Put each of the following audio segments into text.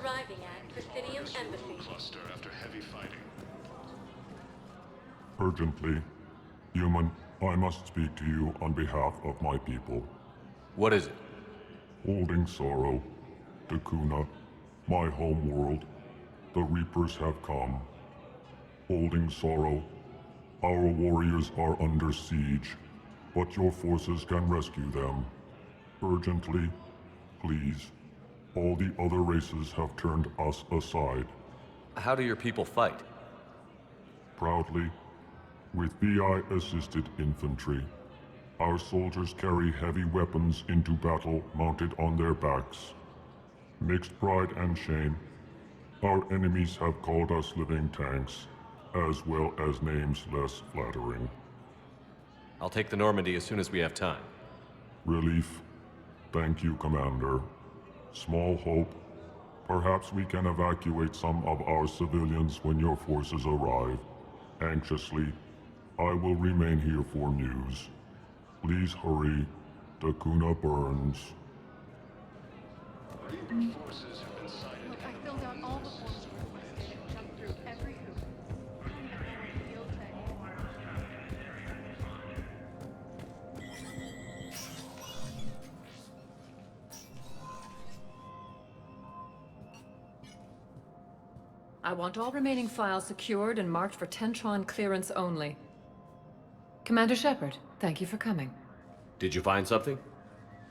arriving at Presidium Embassy. Cluster after heavy fighting. Urgently. Human, I must speak to you on behalf of my people. What is it? Holding sorrow. Dakuna, my home world. The Reapers have come. Holding sorrow. Our warriors are under siege, but your forces can rescue them. Urgently, please. All the other races have turned us aside. How do your people fight? Proudly, with VI-assisted infantry. Our soldiers carry heavy weapons into battle mounted on their backs. Mixed pride and shame, our enemies have called us living tanks, as well as names less flattering. I'll take the Normandy as soon as we have time. Relief. Thank you, Commander. Small hope. Perhaps we can evacuate some of our civilians when your forces arrive. Anxiously, I will remain here for news. Please hurry. Dakuna burns. Reaper forces have been sighted. Look, I filled out all the forms you requested and jumped through every hoop. I don't even know what it feels like. I want all remaining files secured and marked for Tentron clearance only. Commander Shepard, thank you for coming. Did you find something?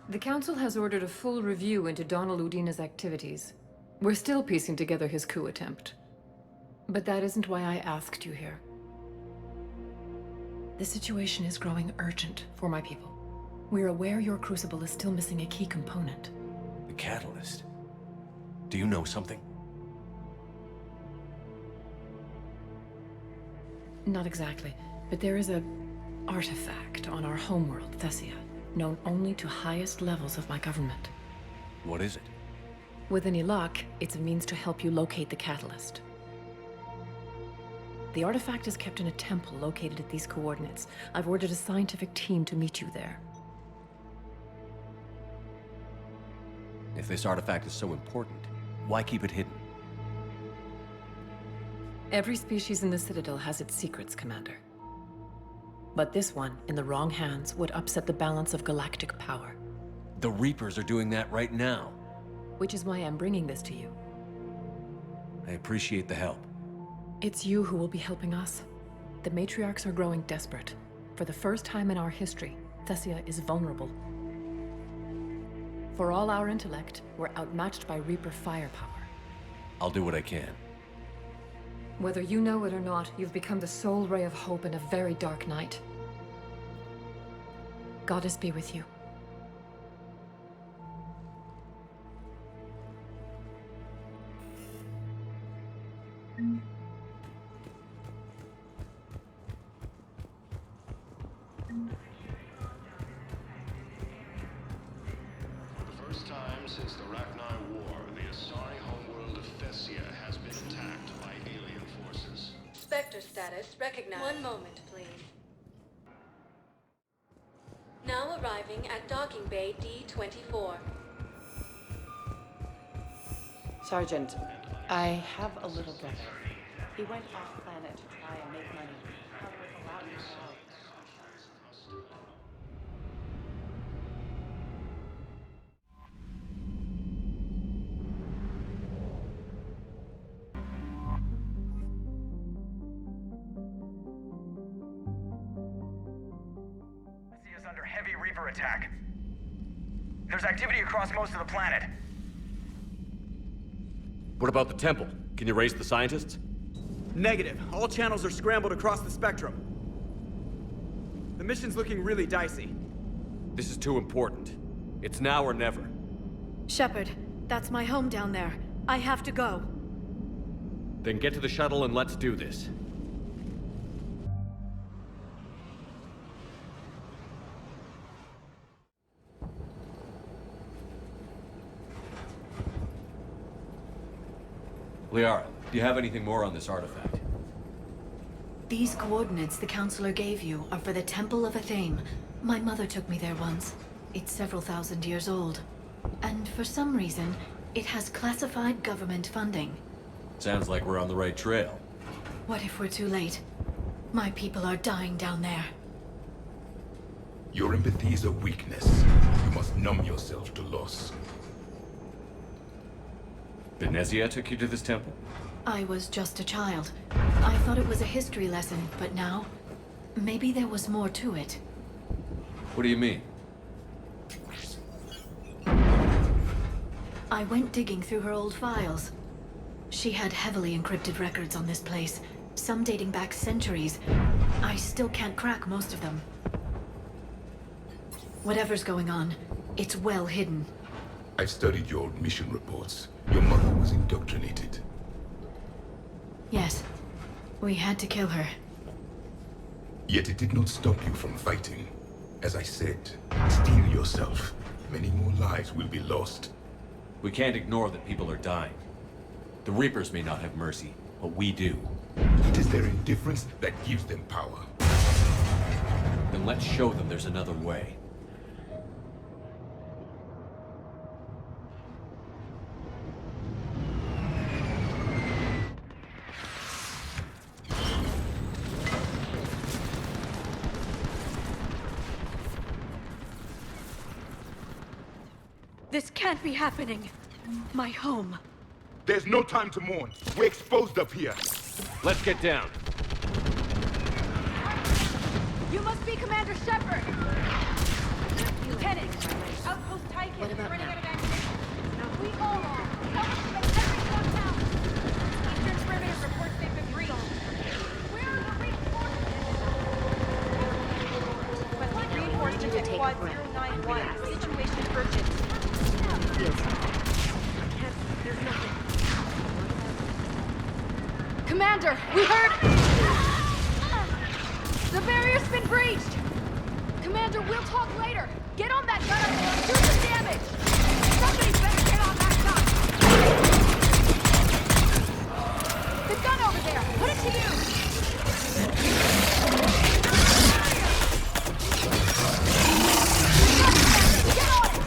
The Council has ordered a full review into Donald Udina's activities. We're still piecing together his coup attempt. But that isn't why I asked you here. The situation is growing urgent for my people. We're aware your crucible is still missing a key component. The catalyst. Do you know something? Not exactly, but there is a artifact on our homeworld, Thessia, known only to highest levels of my government. What is it? With any luck, it's a means to help you locate the catalyst. The artifact is kept in a temple located at these coordinates. I've ordered a scientific team to meet you there. If this artifact is so important, why keep it hidden? Every species in the Citadel has its secrets, Commander. But this one, in the wrong hands, would upset the balance of galactic power. The Reapers are doing that right now. Which is why I'm bringing this to you. I appreciate the help. It's you who will be helping us. The matriarchs are growing desperate. For the first time in our history, Thessia is vulnerable. For all our intellect, we're outmatched by Reaper firepower. I'll do what I can. Whether you know it or not, you've become the sole ray of hope in a very dark night. Goddess be with you. For the first time since the Rachni War, the Asari homeworld of Thessia has been attacked by alien forces. Spectre status recognized. One moment, please. Now arriving at docking bay D-24. Sergeant, I have a little brother. He went off planet to try and make money. Probably with a lot of help. Thessia's under heavy Reaper attack. There's activity across most of the planet. What about the temple? Can you raise the scientists? Negative. All channels are scrambled across the spectrum. The mission's looking really dicey. This is too important. It's now or never. Shepard, that's my home down there. I have to go. Then get to the shuttle and let's do this. Liara, do you have anything more on this artifact? These coordinates the Counselor gave you are for the Temple of Athame. My mother took me there once. It's several thousand years old. And for some reason, It has classified government funding. Sounds like we're on the right trail. What if we're too late? My people are dying down there. Your empathy is a weakness. You must numb yourself to loss. Thessia took you to this temple? I was just a child. I thought it was a history lesson, but now... maybe there was more to it. What do you mean? I went digging through her old files. She had heavily encrypted records on this place, some dating back centuries. I still can't crack most of them. Whatever's going on, it's well hidden. I've studied your old mission reports. Your mother was indoctrinated. Yes, we had to kill her. Yet it did not stop you from fighting. As I said, steel yourself. Many more lives will be lost. We can't ignore that people are dying. The Reapers may not have mercy, but we do. It is their indifference that gives them power. Then let's show them there's another way. This can't be happening. My home. There's no time to mourn. We're exposed up here. Let's get down. You must be Commander Shepard! Lieutenant, Outpost Tyche What is about running now? out of ammunition. We all are. Someone should make every shot count. Eastern perimeter reports they've been breached. Where are the reinforcements? Reinforcements at Quad 091. Situation urgent. There's nothing. Commander, we heard... The barrier's been breached! Commander, we'll talk later! Get on that gun and do some damage! Somebody better get on that gun! The gun over there! Put it to use! Get on it!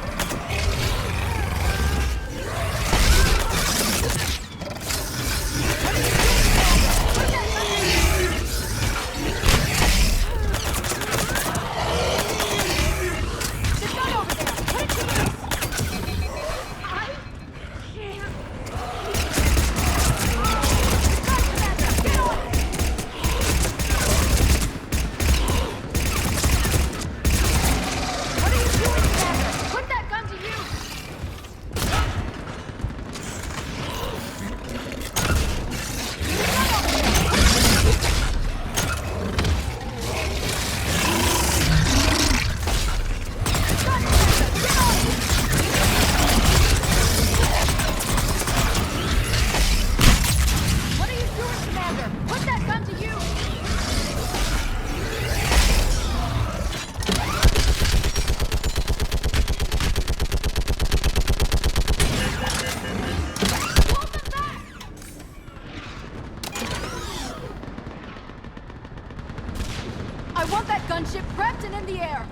Gunship prepped and in the air.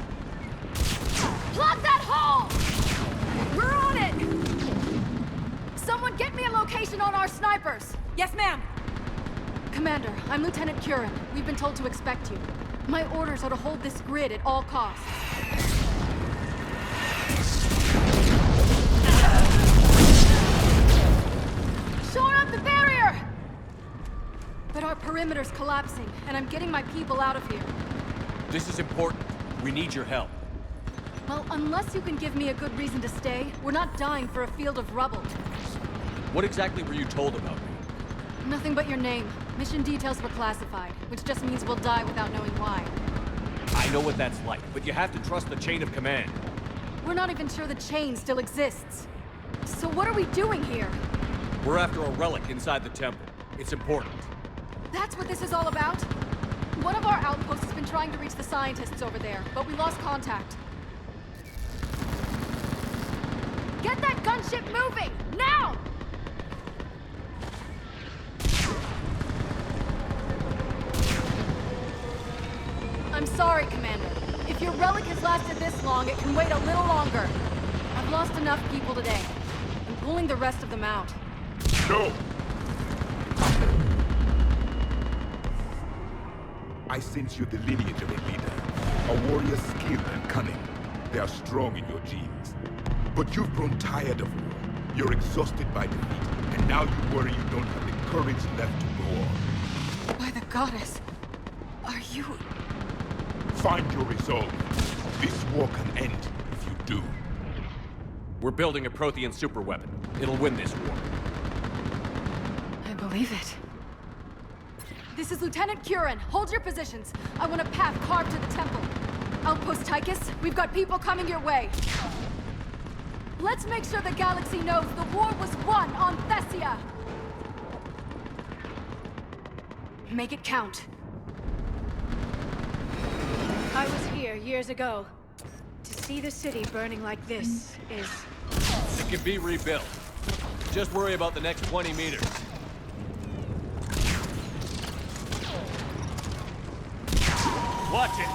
Plug that hole! We're on it! Someone get me a location on our snipers. Yes, ma'am. Commander, I'm Lieutenant Curran. We've been told to expect you. My orders are to hold this grid at all costs. Shore up the barrier! But our perimeter's collapsing, and I'm getting my people out of here. This is important. We need your help. Well, unless you can give me a good reason to stay, we're not dying for a field of rubble. What exactly were you told about me? Nothing but your name. Mission details were classified, which just means we'll die without knowing why. I know what that's like, but you have to trust the chain of command. We're not even sure the chain still exists. So what are we doing here? We're after a relic inside the temple. It's important. That's what this is all about? One of our outposts has been trying to reach the scientists over there, but we lost contact. Get that gunship moving! Now! I'm sorry, Commander. If your relic has lasted this long, it can wait a little longer. I've lost enough people today. And pulling the rest of them out. No! I sense you're the lineage of a leader. A warrior's skill and cunning. They are strong in your genes. But you've grown tired of war. You're exhausted by defeat. And now you worry you don't have the courage left to go on. By the goddess. Are you... Find your resolve. This war can end if you do. We're building a Prothean superweapon. It'll win this war. I believe it. This is Lieutenant Curran. Hold your positions. I want a path carved to the temple. Outpost Tychus, we've got people coming your way. Let's make sure the galaxy knows the war was won on Thessia. Make it count. I was here years ago. To see the city burning like this is... It can be rebuilt. Just worry about the next 20 meters. Watch it!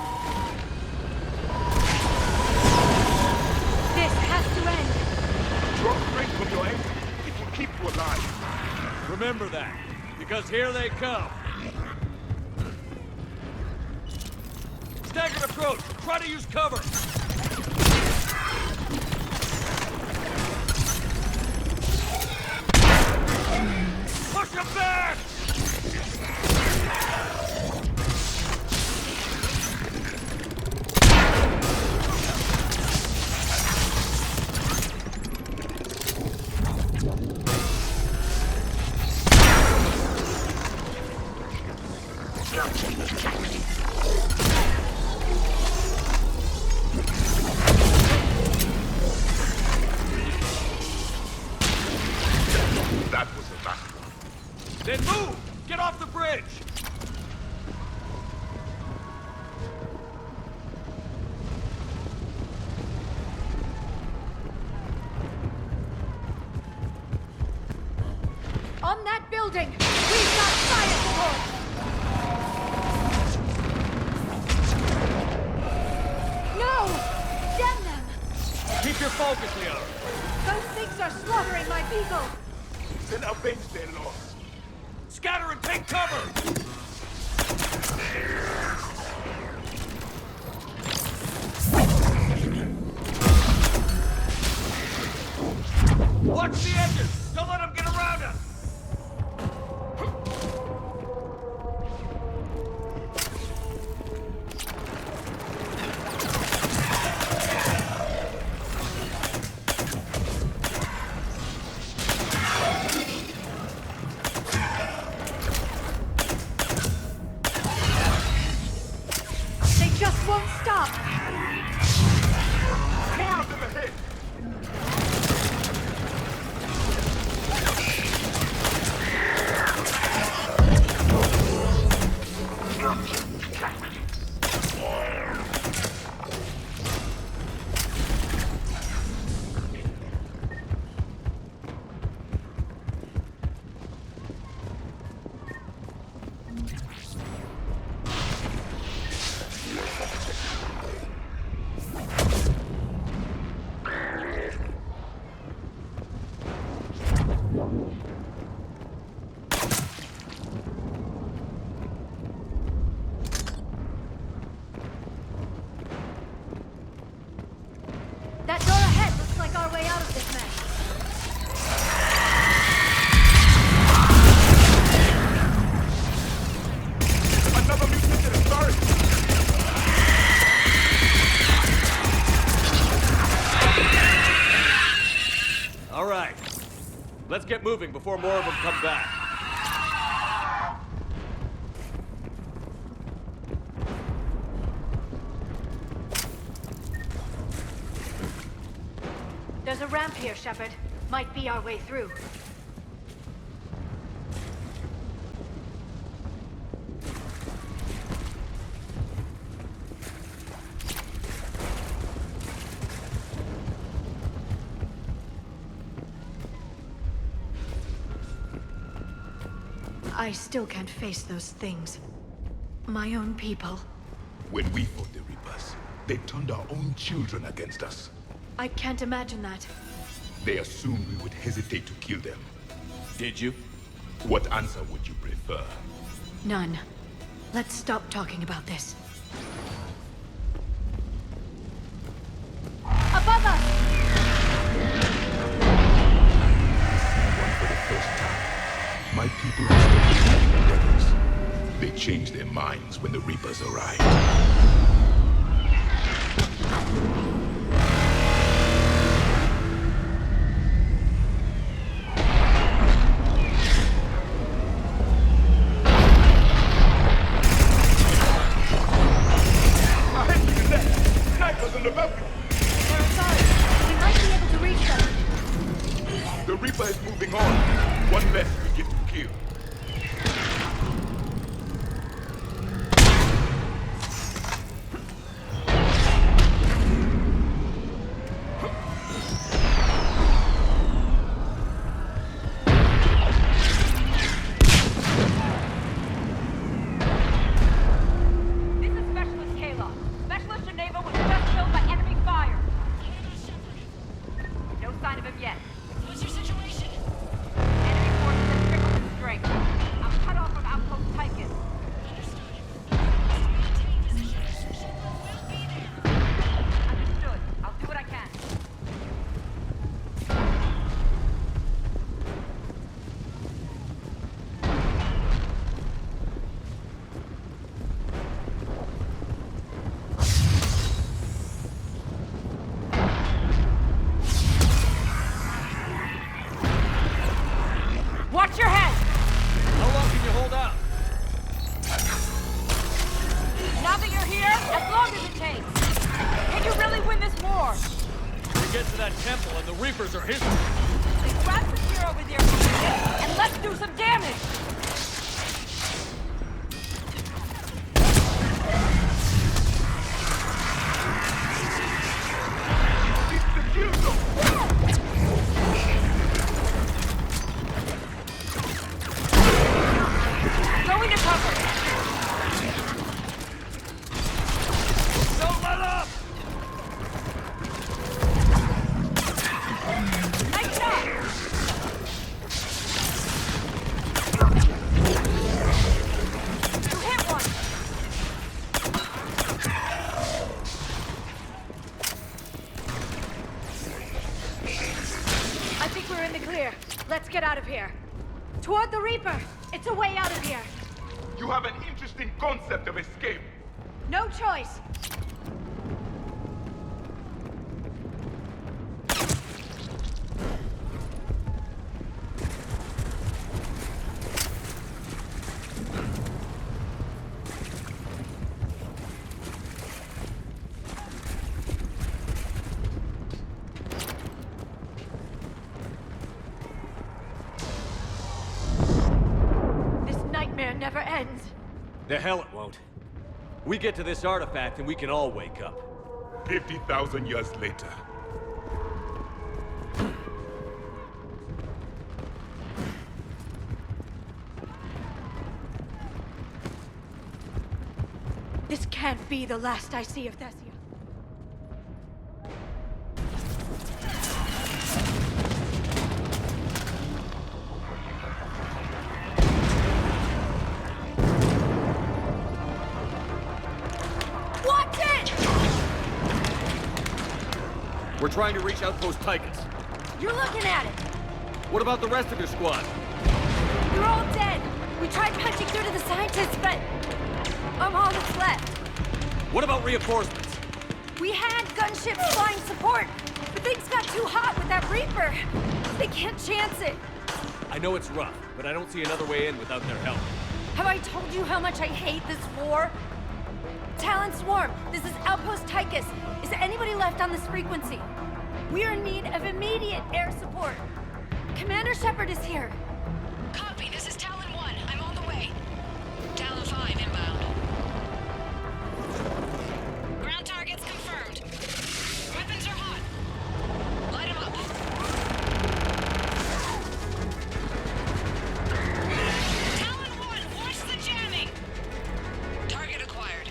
This has to end! Drop strength from your engine. It will keep you alive. Remember that, because here they come. Staggered approach! Try to use cover! Push him back! That was a last one. Then move! Get off the bridge! On that building, we've got fire support! No! Damn them! Keep your focus, Leon. Those things are slaughtering my people! Then avenge their loss. Scatter and take cover! Watch the edges! Don't let them get around us! They just won't stop! More of them ahead. That door ahead looks like our way out of this mess. Another mutation, sorry. All right. Let's get moving before more of them come back. There's a ramp here, Shepard. Might be our way through. I still can't face those things. My own people. When we fought the Reapers, they turned our own children against us. I can't imagine that. They assumed we would hesitate to kill them. Did you? What answer would you prefer? None. Let's stop talking about this. Above us! One for the first time. My people are still becoming brothers. They change their minds when the Reapers arrive. The Reaper is moving on. One less we get to kill. This is Specialist Kayla. Specialist Geneva was just killed by enemy fire. No sign of him yet. What's your situation? Enemy forces have trickled in strength. I'm cut off from outpost Tychus. Understood. I'll do what I can. Watch your head! How long can you hold out? Now that you're here, as long as it takes. Can you really win this war? We get to that temple and the Reapers are history. Then grab some gear over there for a minute, and let's do some damage! Going to cover! Don't let up! Nice shot! You hit one! I think we're in the clear. Let's get out of here. Toward the Reaper! It's a way out of here! You have an interesting concept of escape. No choice! This nightmare never ends. The hell it won't. We get to this artifact and we can all wake up. 50,000 years later. This can't be the last I see of Thessia. Watch it! We're trying to reach Outpost Tychus. You're looking at it! What about the rest of your squad? You're all dead! We tried punching through to the scientists, but I'm all that's left. What about reinforcements? We had gunships flying support, but things got too hot with that Reaper. They can't chance it. I know it's rough, but I don't see another way in without their help. Have I told you how much I hate this war? Talon Swarm, this is Outpost Tychus. Is there anybody left on this frequency? We are in need of immediate air support. Commander Shepard is here. Copy, this is Talon 1. I'm on the way. Talon 5 inbound. Ground targets confirmed. Weapons are hot. Light 'em up. Talon 1, watch the jamming! Target acquired.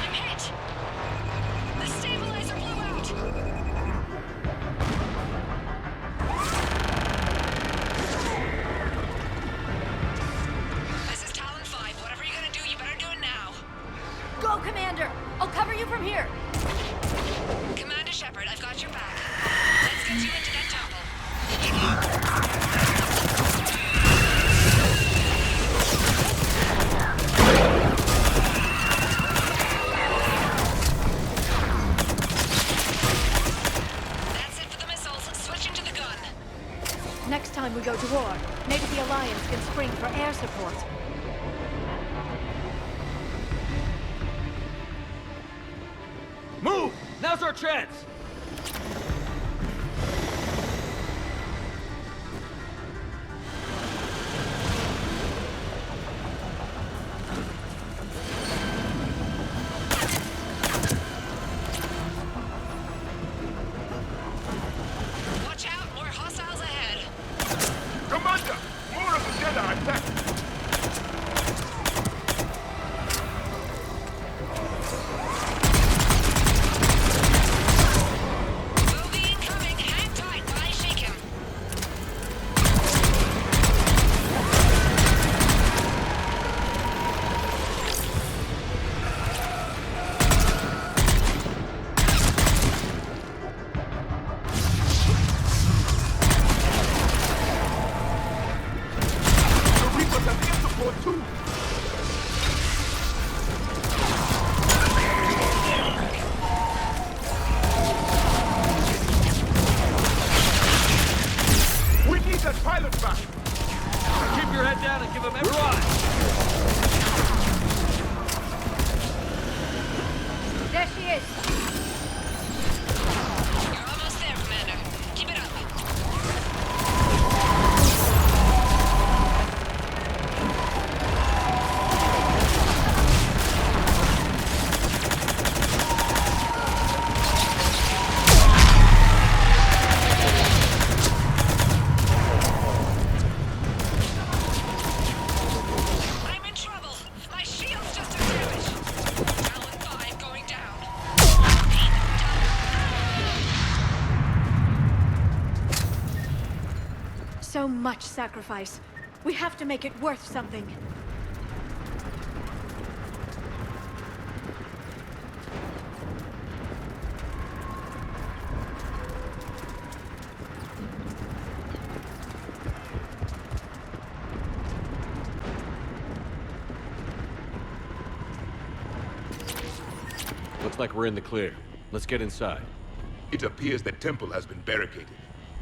I'm hit! The stabilizer blew out! Next time we go to war, maybe the Alliance can spring for air support. Move! Now's our chance! Watch out, more hostiles ahead. Commander! More of the Jedi are attacking! Movie incoming. Hang tight while I shake him. The Reapers have air support too! We need that pilot back! Keep your head down and give him every eye! There she is. You're almost there, Commander. Keep it up. I'm in trouble. My shield's just took damage. Talon 5 going down. So much sacrifice. We have to make it worth something. Looks like we're in the clear. Let's get inside. It appears the temple has been barricaded.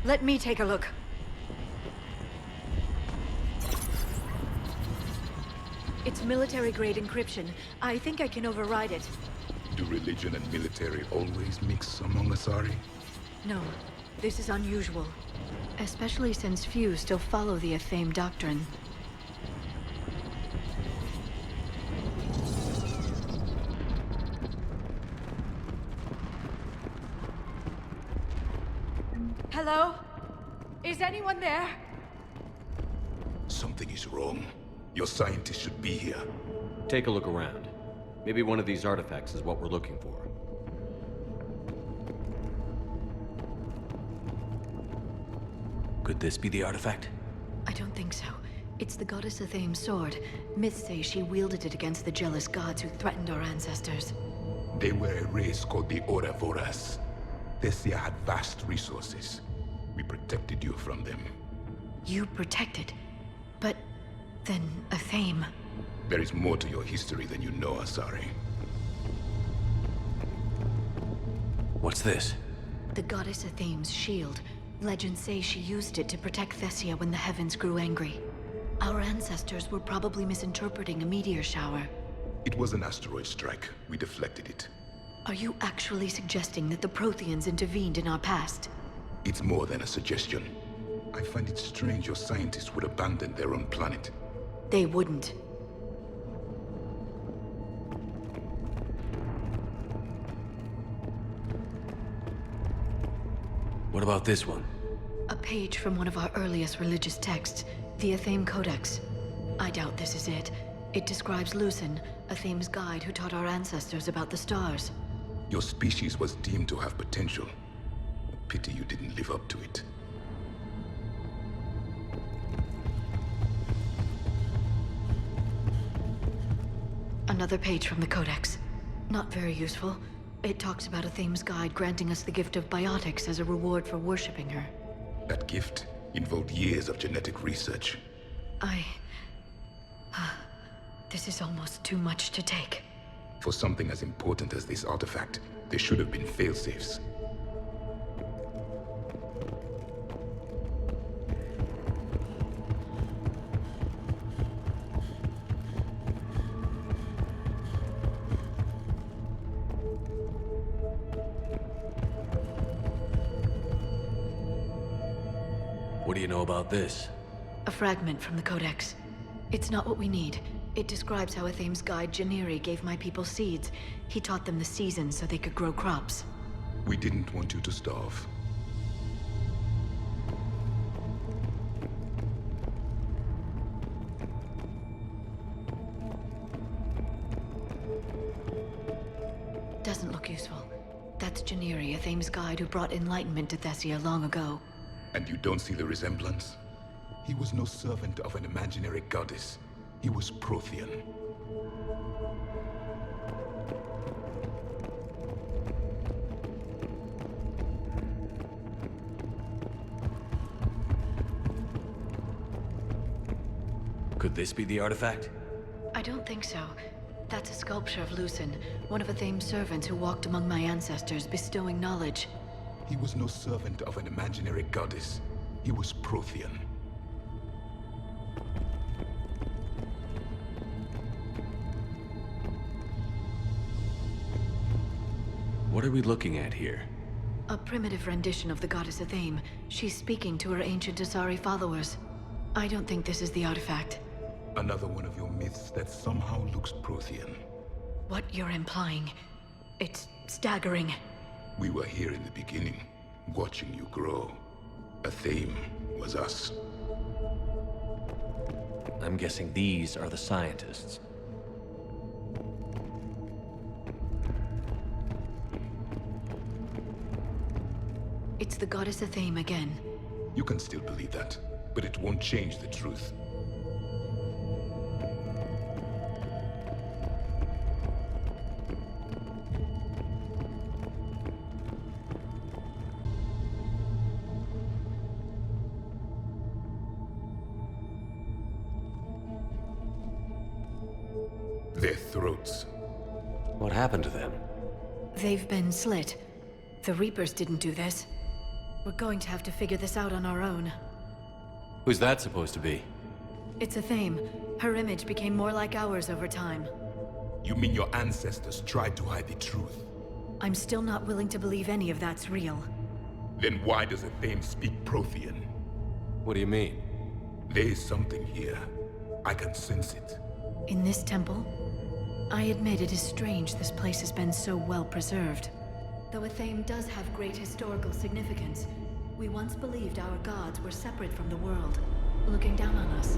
Let me take a look. It's military-grade encryption. I think I can override it. Do religion and military always mix among Asari? No, this is unusual. Especially since few still follow the Athame doctrine. Hello? Is anyone there? Something is wrong. Your scientists should be here. Take a look around. Maybe one of these artifacts is what we're looking for. Could this be the artifact? I don't think so. It's the goddess Athame's sword. Myths say she wielded it against the jealous gods who threatened our ancestors. They were a race called the Voras. Thessia had vast resources. We protected you from them. You protected. But then Athame. There is more to your history than you know, Asari. What's this? The goddess Athame's shield. Legends say she used it to protect Thessia when the heavens grew angry. Our ancestors were probably misinterpreting a meteor shower. It was an asteroid strike. We deflected it. Are you actually suggesting that the Protheans intervened in our past? It's more than a suggestion. I find it strange your scientists would abandon their own planet. They wouldn't. What about this one? A page from one of our earliest religious texts, the Athame Codex. I doubt this is it. It describes Lucen, Athame's guide who taught our ancestors about the stars. Your species was deemed to have potential. A pity you didn't live up to it. Another page from the Codex. Not very useful. It talks about Athame's guide granting us the gift of biotics as a reward for worshipping her. That gift involved years of genetic research. This is almost too much to take. For something as important as this artifact, there should have been failsafes. What do you know about this? A fragment from the Codex. It's not what we need. It describes how Athame's guide Janiri gave my people seeds. He taught them the seasons so they could grow crops. We didn't want you to starve. Doesn't look useful. That's Janiri, Athame's guide who brought enlightenment to Thessia long ago. And you don't see the resemblance? He was no servant of an imaginary goddess. He was Prothean. Could this be the artifact? I don't think so. That's a sculpture of Lucin, one of Athame's servants who walked among my ancestors, bestowing knowledge. He was no servant of an imaginary goddess. He was Prothean. What are we looking at here? A primitive rendition of the goddess Athame. She's speaking to her ancient Asari followers. I don't think this is the artifact. Another one of your myths that somehow looks Prothean. What you're implying, it's staggering. We were here in the beginning, watching you grow. Athame was us. I'm guessing these are the scientists. It's the goddess Athame again. You can still believe that, but it won't change the truth. Their throats. What happened to them? They've been slit. The Reapers didn't do this. We're going to have to figure this out on our own. Who's that supposed to be? It's Athame. Her image became more like ours over time. You mean your ancestors tried to hide the truth? I'm still not willing to believe any of that's real. Then why does Athame speak Prothean? What do you mean? There is something here. I can sense it. In this temple? I admit it is strange this place has been so well preserved. Though Athame does have great historical significance, we once believed our gods were separate from the world, looking down on us.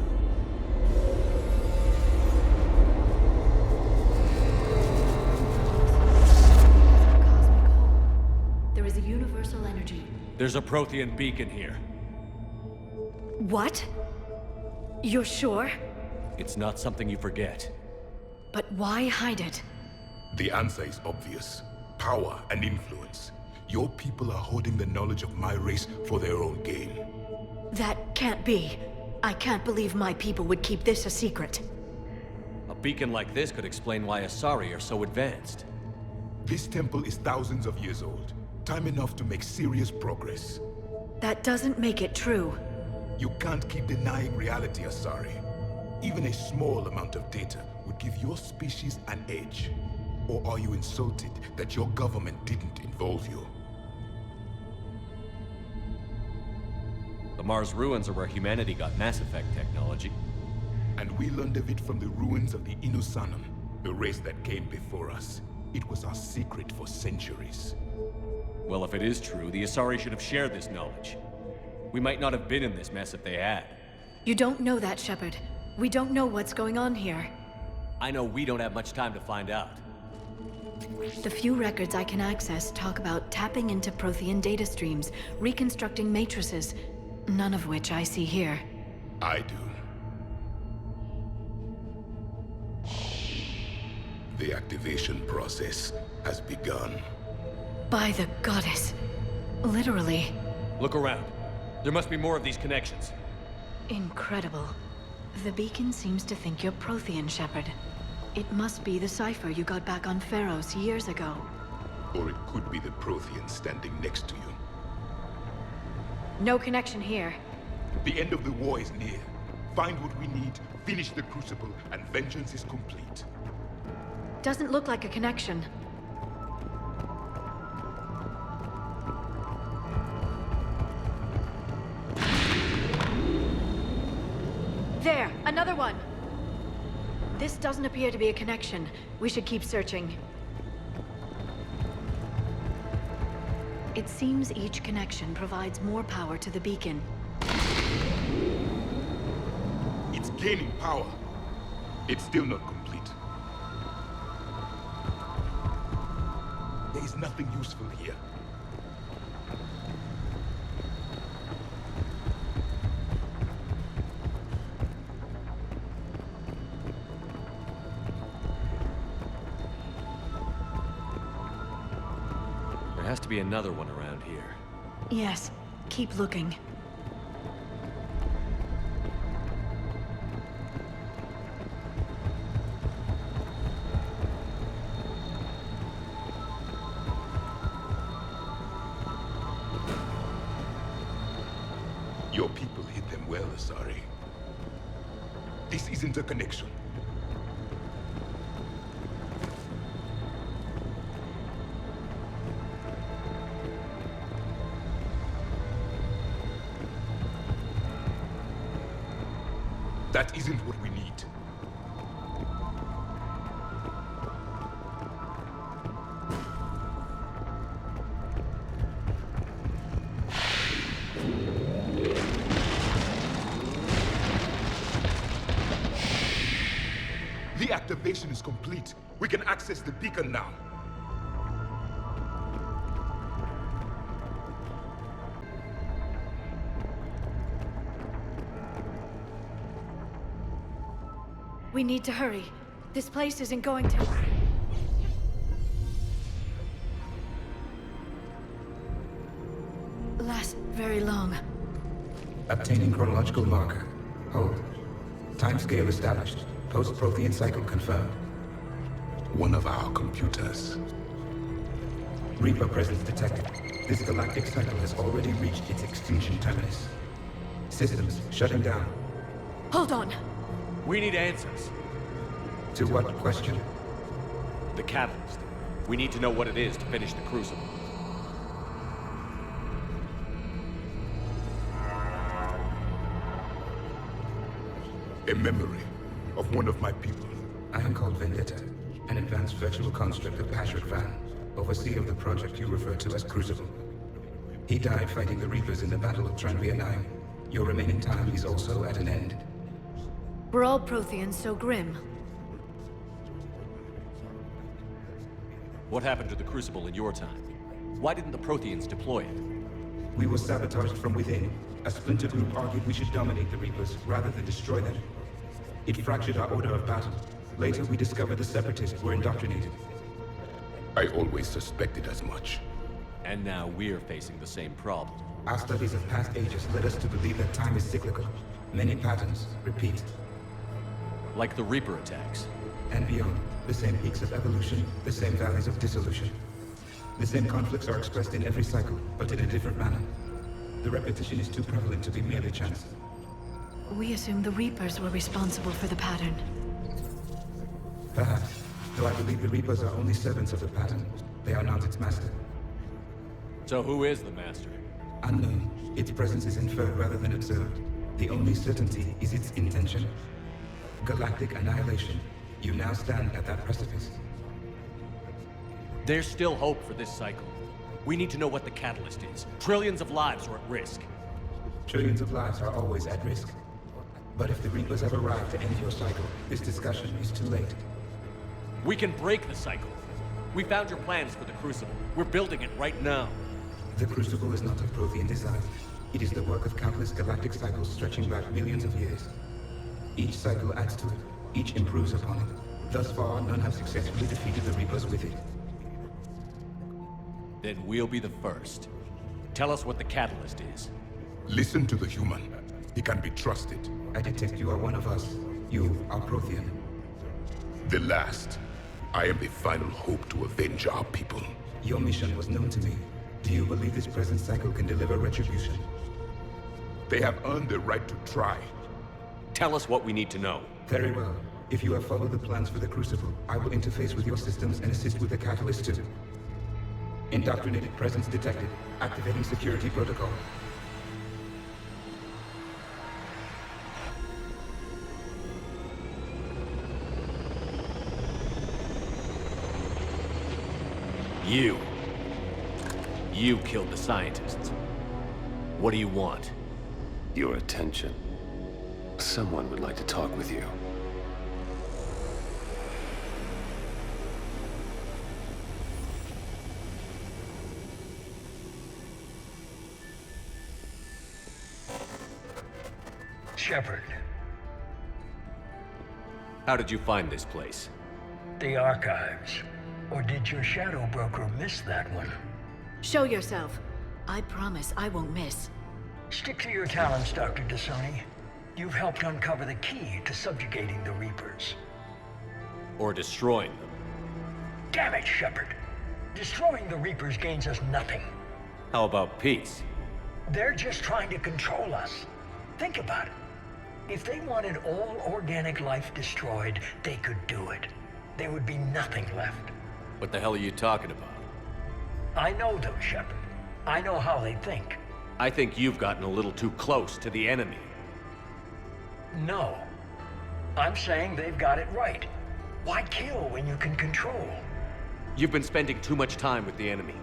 There is a universal energy. There's a Prothean beacon here. What? You're sure? It's not something you forget. But why hide it? The answer is obvious. Power and influence. Your people are holding the knowledge of my race for their own gain. That can't be. I can't believe my people would keep this a secret. A beacon like this could explain why Asaria are so advanced. This temple is thousands of years old. Time enough to make serious progress. That doesn't make it true. You can't keep denying reality, Asari. Even a small amount of data would give your species an edge. Or are you insulted that your government didn't involve you? The Mars ruins are where humanity got Mass Effect technology. And we learned of it from the ruins of the Inusanum, the race that came before us. It was our secret for centuries. Well, if it is true, the Asari should have shared this knowledge. We might not have been in this mess if they had. You don't know that, Shepard. We don't know what's going on here. I know we don't have much time to find out. The few records I can access talk about tapping into Prothean data streams, reconstructing matrices, none of which I see here. I do. The activation process has begun. By the goddess. Literally. Look around. There must be more of these connections. Incredible. The beacon seems to think you're Prothean, Shepard. It must be the cipher you got back on Pharos years ago. Or it could be the Prothean standing next to you. No connection here. The end of the war is near. Find what we need, finish the Crucible, and vengeance is complete. Doesn't look like a connection. There, another one! This doesn't appear to be a connection. We should keep searching. It seems each connection provides more power to the beacon. It's gaining power. It's still not complete. There is nothing useful here. There has to be another one around here. Yes, keep looking. Your people hit them well, Asaria. This isn't a connection. That isn't what we need. The activation is complete. We can access the beacon now. We need to hurry. This place isn't going to... last very long. Obtaining chronological marker. Hold. Timescale established. Post-Prothean cycle confirmed. One of our computers. Reaper presence detected. This galactic cycle has already reached its extinction terminus. Systems shutting down. Hold on. We need answers. To what question? The catalyst. We need to know what it is to finish the Crucible. A memory of one of my people. I am called Vendetta, an advanced virtual construct of Patrick Van, overseer of the project you refer to as Crucible. He died fighting the Reapers in the Battle of Tranvia 9. Your remaining time is also at an end. Were all Protheans so grim? What happened to the Crucible in your time? Why didn't the Protheans deploy it? We were sabotaged from within. A splinter group argued we should dominate the Reapers rather than destroy them. It fractured our order of battle. Later, we discovered the Separatists were indoctrinated. I always suspected as much. And now we're facing the same problem. Our studies of past ages led us to believe that time is cyclical. Many patterns repeat. Like the Reaper attacks. And beyond, the same peaks of evolution, the same valleys of dissolution. The same conflicts are expressed in every cycle, but in a different manner. The repetition is too prevalent to be merely chance. We assumed the Reapers were responsible for the pattern. Perhaps, though I believe the Reapers are only servants of the pattern. They are not its master. So who is the master? Unknown. Its presence is inferred rather than observed. The only certainty is its intention. Galactic annihilation. You now stand at that precipice. There's still hope for this cycle. We need to know what the catalyst is. Trillions of lives are at risk. Trillions of lives are always at risk. But if the Reapers have arrived to end your cycle, this discussion is too late. We can break the cycle. We found your plans for the Crucible. We're building it right now. The Crucible is not of Prothean design. It is the work of countless galactic cycles stretching back millions of years. Each cycle adds to it. Each improves upon it. Thus far, none have successfully defeated the Reapers with it. Then we'll be the first. Tell us what the catalyst is. Listen to the human. He can be trusted. I detect you are one of us. You are Prothean. The last. I am the final hope to avenge our people. Your mission was known to me. Do you believe this present cycle can deliver retribution? They have earned the right to try. Tell us what we need to know. Very well. If you have followed the plans for the Crucible, I will interface with your systems and assist with the catalyst too. Indoctrinated presence detected. Activating security protocol. You killed the scientists. What do you want? Your attention. Someone would like to talk with you. Shepard. How did you find this place? The archives. Or did your shadow broker miss that one? Show yourself. I promise I won't miss. Stick to your talents, Dr. Dasani. You've helped uncover the key to subjugating the Reapers. Or destroying them. Damn it, Shepard. Destroying the Reapers gains us nothing. How about peace? They're just trying to control us. Think about it. If they wanted all organic life destroyed, they could do it. There would be nothing left. What the hell are you talking about? I know them, Shepard. I know how they think. I think you've gotten a little too close to the enemy. No. I'm saying they've got it right. Why kill when you can control? You've been spending too much time with the enemy.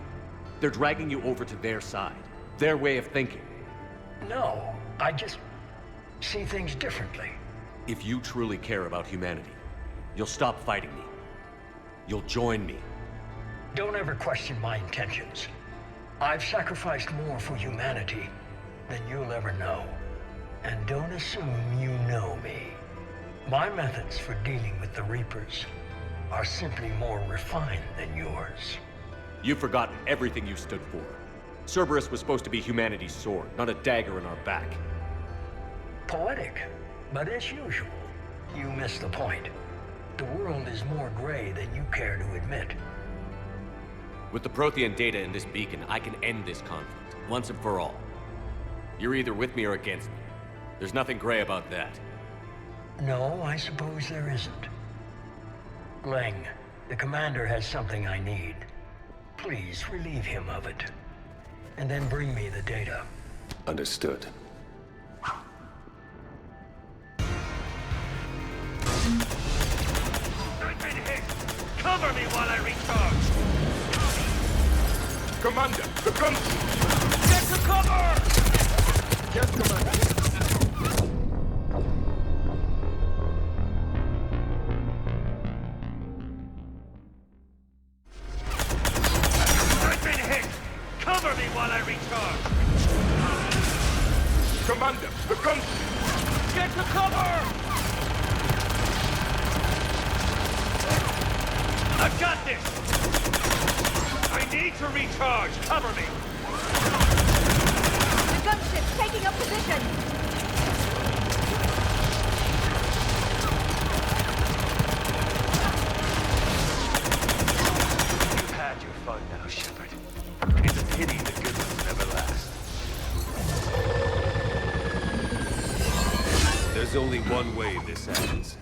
They're dragging you over to their side. Their way of thinking. No, I just see things differently. If you truly care about humanity, you'll stop fighting me. You'll join me. Don't ever question my intentions. I've sacrificed more for humanity than you'll ever know. And don't assume you know me. My methods for dealing with the Reapers are simply more refined than yours. You've forgotten everything you stood for. Cerberus was supposed to be humanity's sword, not a dagger in our back. Poetic, but as usual, you missed the point. The world is more gray than you care to admit. With the Prothean data in this beacon, I can end this conflict, once and for all. You're either with me or against me. There's nothing gray about that. No, I suppose there isn't. Leng, the commander has something I need. Please relieve him of it. And then bring me the data. Understood. I've been hit! Cover me while I recharge! Commander, the guns! Get to cover! Yes, Commander. I've been hit! Cover me while I recharge! Commander, the guns! Get to cover! I've got this! I need to recharge! Cover me! The gunship's taking up position! You've had your fun now, Shepard. It's a pity the good ones never last. There's only one way this ends.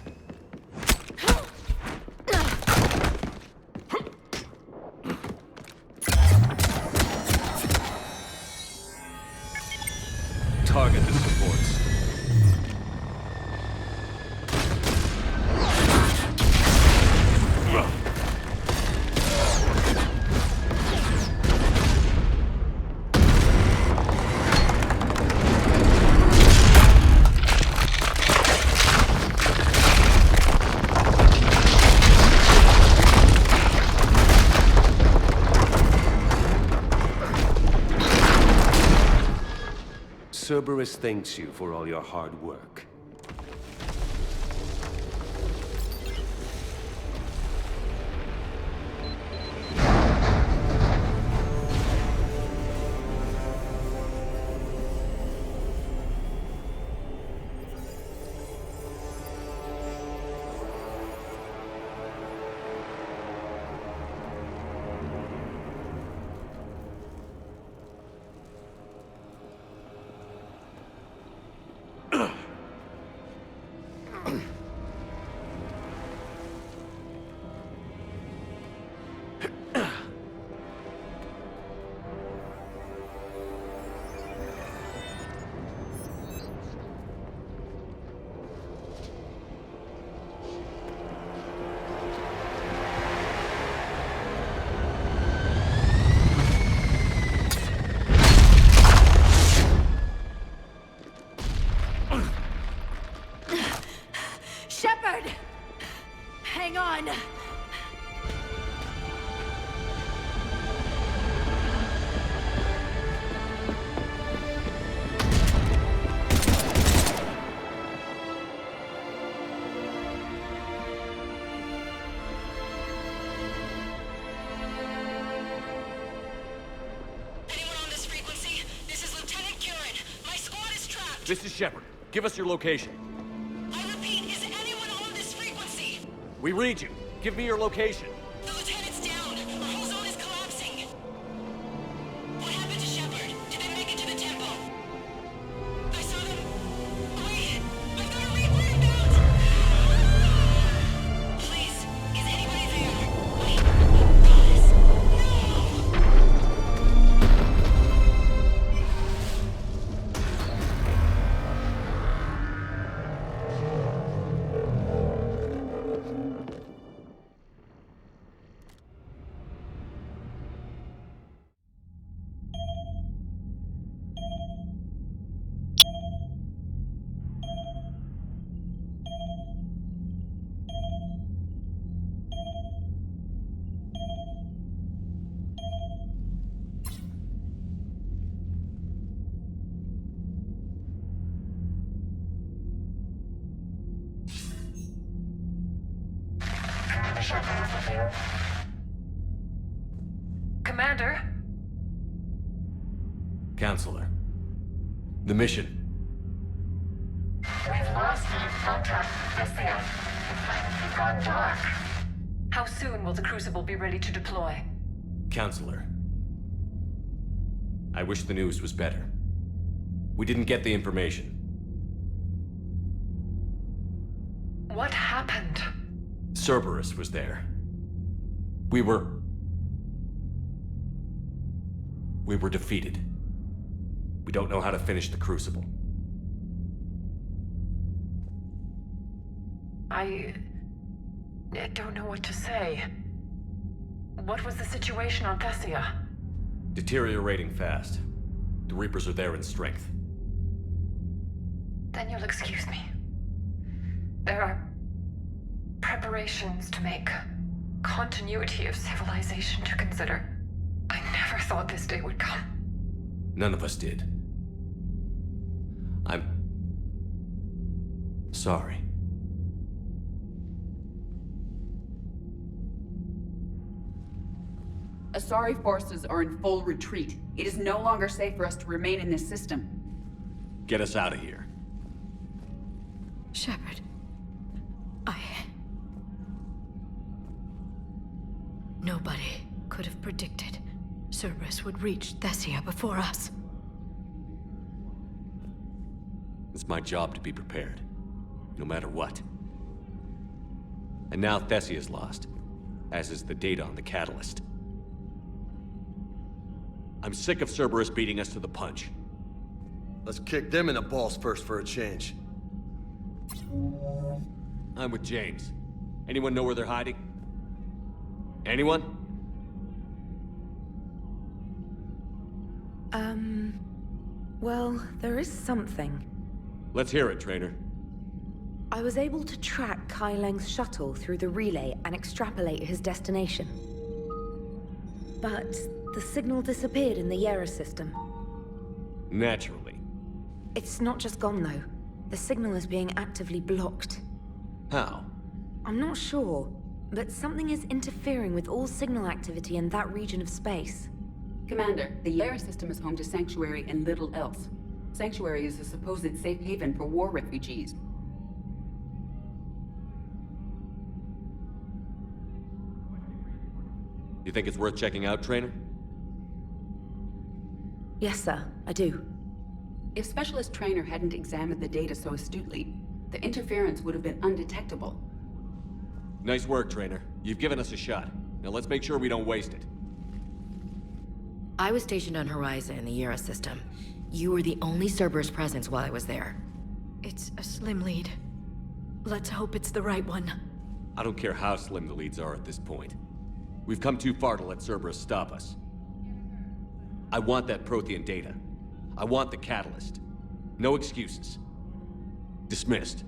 Target the supports. Cerberus thanks you for all your hard work. hang on. This is Shepard. Give us your location. I repeat, is anyone on this frequency? We read you. Give me your location. The lieutenant's down. Our whole zone is collapsing. What happened to Shepard? Did they make it to the temple? I saw them. Wait! I've got to read whereabouts! Please, is anybody there? Wait, guys, Commander? Counselor. The mission. We've lost contact with Thessia. It's gone dark. How soon will the Crucible be ready to deploy? Counselor. I wish the news was better. We didn't get the information. What happened? Cerberus was there. We were defeated. We don't know how to finish the Crucible. I don't know what to say. What was the situation on Thessia? Deteriorating fast. The Reapers are there in strength. Then you'll excuse me. There are preparations to make, continuity of civilization to consider. I never thought this day would come. None of us did. I'm sorry. Asari forces are in full retreat. It is no longer safe for us to remain in this system. Get us out of here. Shepard, Nobody could have predicted Cerberus would reach Thessia before us. It's my job to be prepared, no matter what. And now Thessia is lost, as is the data on the catalyst. I'm sick of Cerberus beating us to the punch. Let's kick them in the balls first for a change. I'm with James. Anyone know where they're hiding? Anyone? Well, there is something. Let's hear it, Trainer. I was able to track Kai Leng's shuttle through the relay and extrapolate his destination. But the signal disappeared in the Yera system. Naturally. It's not just gone, though. The signal is being actively blocked. How? I'm not sure, but something is interfering with all signal activity in that region of space. Commander, the Yera system is home to Sanctuary and little else. Sanctuary is a supposed safe haven for war refugees. You think it's worth checking out, Trainer? Yes, sir, I do. If Specialist Trainer hadn't examined the data so astutely, the interference would have been undetectable. Nice work, Trainer. You've given us a shot. Now let's make sure we don't waste it. I was stationed on Horizon in the Yera system. You were the only Cerberus presence while I was there. It's a slim lead. Let's hope it's the right one. I don't care how slim the leads are at this point. We've come too far to let Cerberus stop us. I want that Prothean data. I want the catalyst. No excuses. Dismissed.